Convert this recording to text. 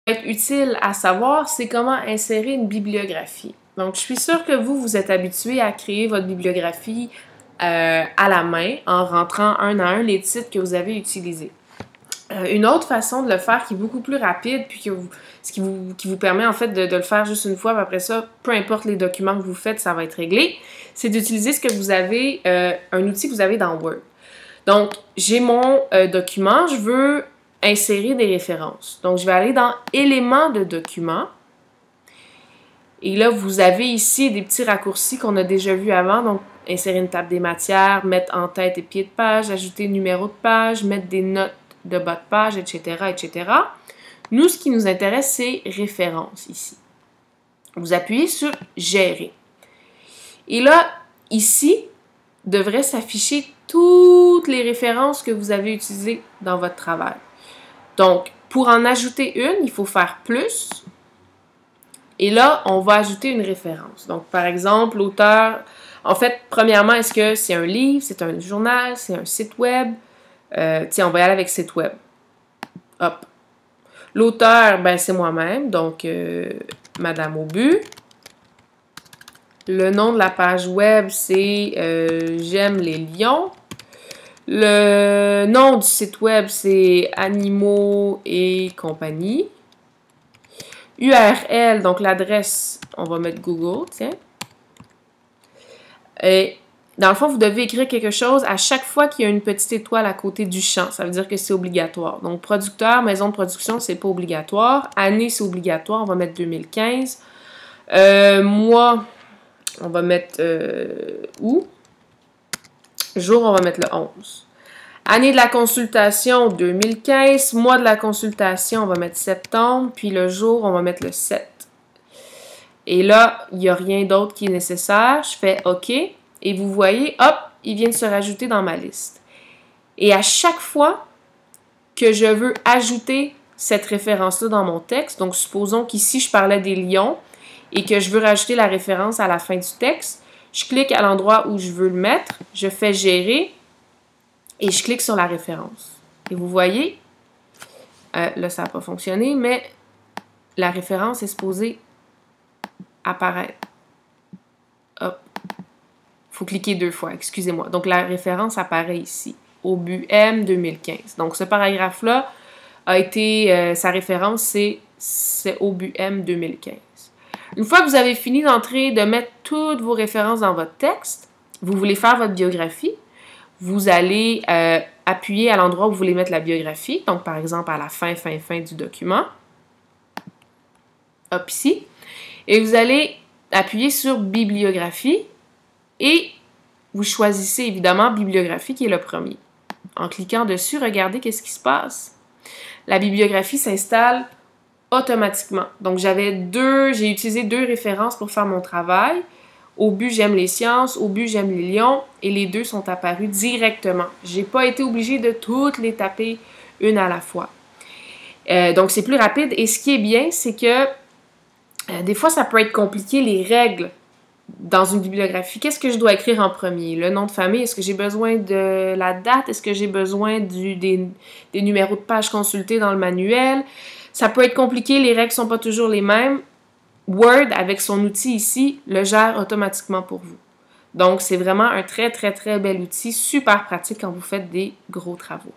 être utile à savoir, c'est comment insérer une bibliographie. Donc, je suis sûre que vous êtes habitué à créer votre bibliographie à la main en rentrant un à un les titres que vous avez utilisés. Une autre façon de le faire qui est beaucoup plus rapide, puis qui vous permet en fait de le faire juste une fois, puis après ça, peu importe les documents que vous faites, ça va être réglé, c'est d'utiliser ce que vous avez, un outil que vous avez dans Word. Donc, j'ai mon document, je veux insérer des références. Donc, je vais aller dans Éléments de document. Et là, vous avez ici des petits raccourcis qu'on a déjà vus avant. Donc, insérer une table des matières, mettre en tête et pied de page, ajouter numéro de page, mettre des notes de bas de page, etc., etc. Nous, ce qui nous intéresse, c'est références ici. Vous appuyez sur Gérer. Et là, ici, devrait s'afficher toutes les références que vous avez utilisées dans votre travail. Donc, pour en ajouter une, il faut faire plus. Et là, on va ajouter une référence. Donc, par exemple, l'auteur... En fait, premièrement, est-ce que c'est un livre, c'est un journal, c'est un site web? Tiens, on va y aller avec site web. Hop. L'auteur, ben, c'est moi-même, donc Madame Aubu. Le nom de la page web, c'est J'aime les lions. Le nom du site web, c'est Animaux et compagnie. URL, donc l'adresse, on va mettre Google, tiens. Et dans le fond, vous devez écrire quelque chose à chaque fois qu'il y a une petite étoile à côté du champ. Ça veut dire que c'est obligatoire. Donc, producteur, maison de production, c'est pas obligatoire. Année, c'est obligatoire. On va mettre 2015. Mois, on va mettre août. Jour, on va mettre le 11. Année de la consultation, 2015. Mois de la consultation, on va mettre septembre. Puis le jour, on va mettre le 7. Et là, il n'y a rien d'autre qui est nécessaire. Je fais OK. Et vous voyez, hop, il vient de se rajouter dans ma liste. Et à chaque fois que je veux ajouter cette référence-là dans mon texte, donc supposons qu'ici, je parlais des lions et que je veux rajouter la référence à la fin du texte, je clique à l'endroit où je veux le mettre, je fais Gérer et je clique sur la référence. Et vous voyez, là, ça n'a pas fonctionné, mais la référence est supposée apparaître. Hop. Il faut cliquer 2 fois, excusez-moi. Donc, la référence apparaît ici, Aubu M 2015. Donc, ce paragraphe-là a été, sa référence, c'est Aubu M 2015. Une fois que vous avez fini d'entrer, de mettre toutes vos références dans votre texte, vous voulez faire votre biographie, vous allez appuyer à l'endroit où vous voulez mettre la biographie, donc par exemple à la fin du document. Hop, ici. Et vous allez appuyer sur Bibliographie et vous choisissez évidemment Bibliographie qui est le premier. En cliquant dessus, regardez qu'est-ce qui se passe. La bibliographie s'installe automatiquement. Donc j'ai utilisé 2 références pour faire mon travail. Aubu, j'aime les sciences, Aubu, j'aime les lions, et les 2 sont apparus directement. J'ai pas été obligée de toutes les taper une à la fois. Donc c'est plus rapide, et ce qui est bien, c'est que des fois, ça peut être compliqué, les règles dans une bibliographie. Qu'est-ce que je dois écrire en premier? Le nom de famille, est-ce que j'ai besoin de la date? Est-ce que j'ai besoin des numéros de page consultés dans le manuel? Ça peut être compliqué, les règles ne sont pas toujours les mêmes. Word, avec son outil ici, le gère automatiquement pour vous. Donc, c'est vraiment un très, très, très bel outil, super pratique quand vous faites des gros travaux.